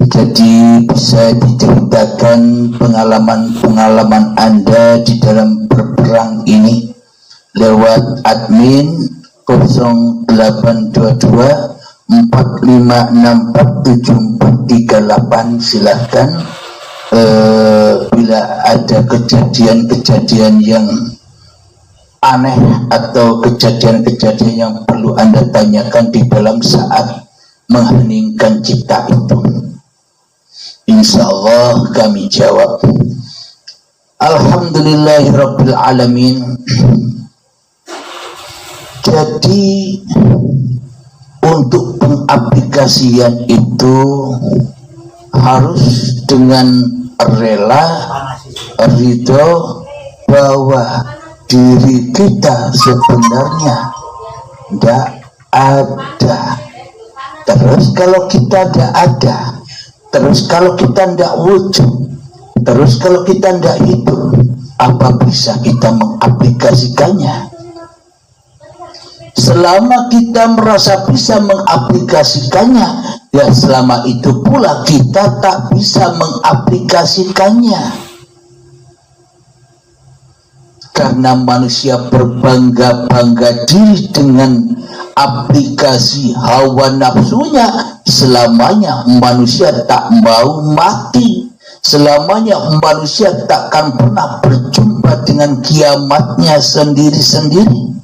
Jadi bisa diceritakan pengalaman-pengalaman Anda di dalam berperang ini lewat admin 0822 45647438. Silahkan bila ada kejadian-kejadian yang aneh atau kejadian-kejadian yang perlu Anda tanyakan di dalam saat mengheningkan cipta itu, insya Allah kami jawab. Alhamdulillahirabbil alamin. Jadi untuk pengaplikasian itu harus dengan rela, ridho bahwa diri kita sebenarnya tidak ada. Terus kalau kita tidak ada, terus kalau kita tidak wujud, terus kalau kita tidak hidup, apa bisa kita mengaplikasikannya? Selama kita merasa bisa mengaplikasikannya, ya selama itu pula kita tak bisa mengaplikasikannya. Karena manusia berbangga-bangga diri dengan aplikasi hawa nafsunya, selamanya manusia tak mau mati, selamanya manusia takkan pernah berjumpa dengan kiamatnya sendiri-sendiri.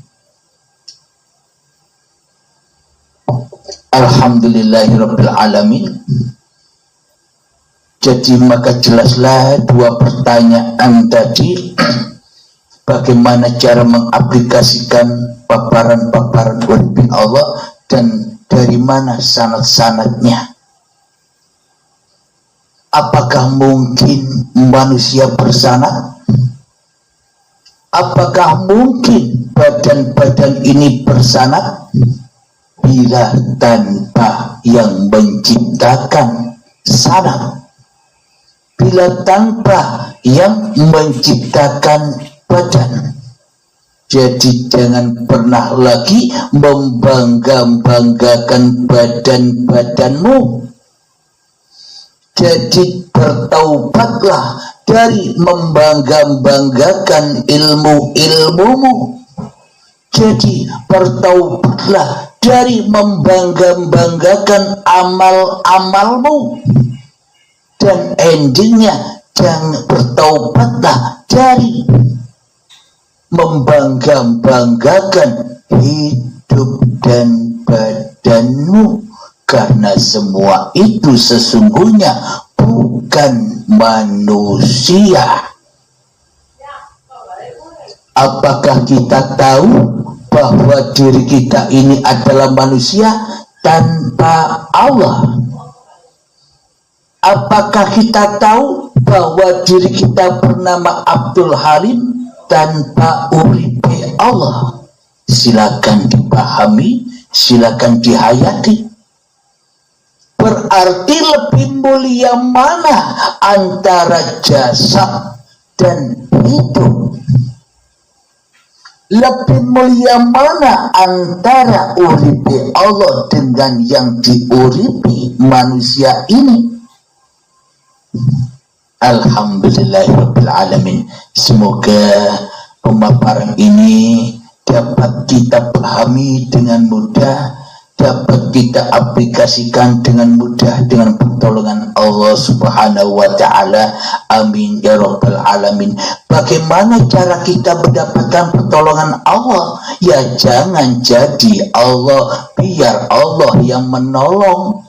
Alhamdulillahirabbil alamin. Jadi maka jelaslah dua pertanyaan tadi. Bagaimana cara mengaplikasikan paparan-paparan wahyu Allah dan dari mana sanad-sanadnya? Apakah mungkin manusia bersanad? Apakah mungkin badan-badan ini bersanad? Bila tanpa yang menciptakan sanad, bila tanpa yang menciptakan badan. Jadi jangan pernah lagi membangga-banggakan badan-badanmu. Jadi bertaubatlah dari membangga-banggakan ilmu-ilmumu. Jadi bertaubatlah dari membangga-banggakan amal-amalmu, dan endingnya jangan bertaubatlah dari membangga-banggakan hidup dan badanmu, karena semua itu sesungguhnya bukan manusia. Apakah kita tahu bahwa diri kita ini adalah manusia tanpa Allah? Apakah kita tahu bahwa diri kita bernama Abdul Halim tanpa uripe Allah? Silakan dipahami, silakan dihayati. Berarti lebih mulia mana antara jasad dan hidup? Lebih mulia mana antara uripe Allah dengan yang diuripi manusia ini? Alhamdulillahirabbil alamin. Semoga pemaparan ini dapat kita pahami dengan mudah, dapat kita aplikasikan dengan mudah dengan pertolongan Allah Subhanahu wa taala. Amin ya rabbal alamin. Bagaimana cara kita mendapatkan pertolongan Allah? Ya jangan jadi Allah, biar Allah yang menolong.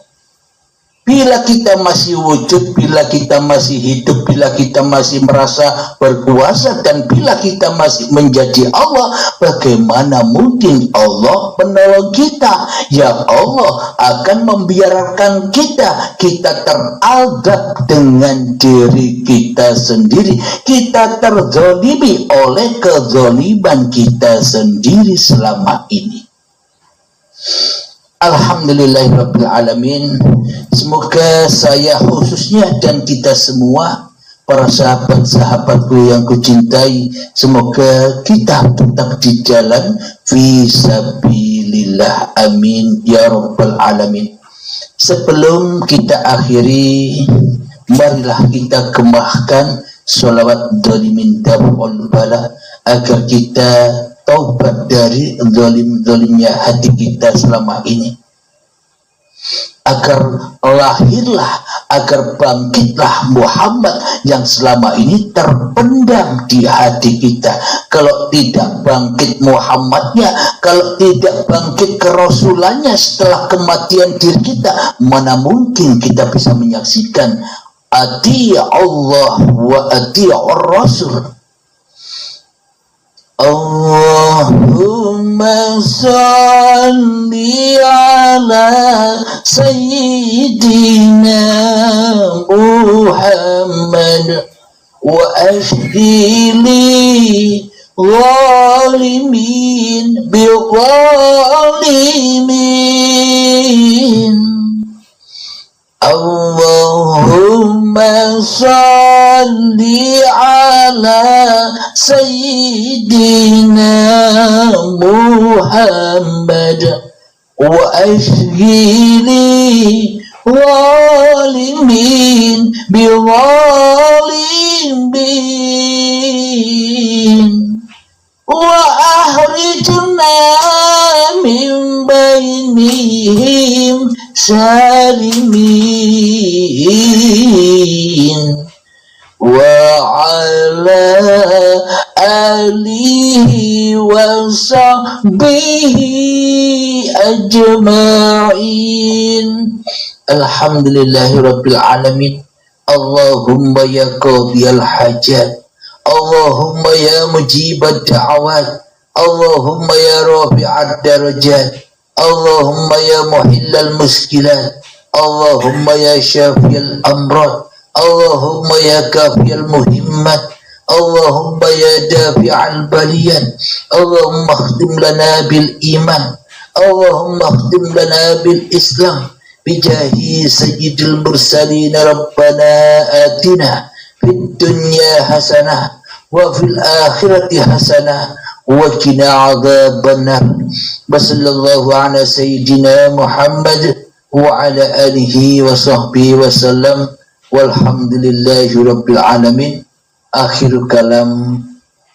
Bila kita masih wujud, bila kita masih hidup, bila kita masih merasa berkuasa, dan bila kita masih menjadi Allah, bagaimana mungkin Allah menolong kita? Ya Allah akan membiarkan kita teradab dengan diri kita sendiri. Kita terzalimi oleh kezaliman kita sendiri selama ini. Alhamdulillahirabbil alamin. Semoga saya khususnya dan kita semua, para sahabat-sahabatku yang kucintai, semoga kita tetap di jalan fisabilillah. Amin ya rabbal alamin. Sebelum kita akhiri, marilah kita gemahkan sholawat dolimin daf'ul bala, agar kita taubat dari zalim-zalimnya hati kita selama ini, agar lahirlah, agar bangkitlah Muhammad yang selama ini terpendam di hati kita. Kalau tidak bangkit Muhammadnya, kalau tidak bangkit kerasulannya setelah kematian diri kita, mana mungkin kita bisa menyaksikan ati Allah wa ati Rasul. Allahumma salli ala Sayyidina Muhammad wa ashdili zalimin bi zalimin. Allahumma salli ala Sayyidina Muhammad wa ashghili zalimin bi zalimin wa ahrijna min bainihim salimin wa ala alihi wa sahbihi ajma'in. Alhamdulillahirabbil alamin. Allahumma ya qadiyal hajat, Allahumma ya mujibad da'awat, Allahumma ya rafi'ad darajat, Allahumma ya muhillal muskilat, Allahumma ya syafiyal amrad, Allahumma ya kafiyal muhimmat, Allahumma ya dafi'al baliyat, Allahumma khtim lana bil iman, Allahumma khtim lana bil islam, bijahi sayyidil mursalin. Rabbana atina fid dunya hasanah wa fil akhirati hasanah wa qina adzabannar. Wa sallallahu ala sayyidina Muhammad wa ala alihi wa sahbihi wa sallam. Walhamdulillahi rabbil alamin. Akhirul kalam.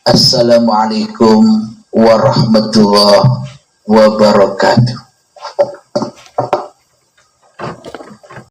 Assalamualaikum warahmatullahi wabarakatuh.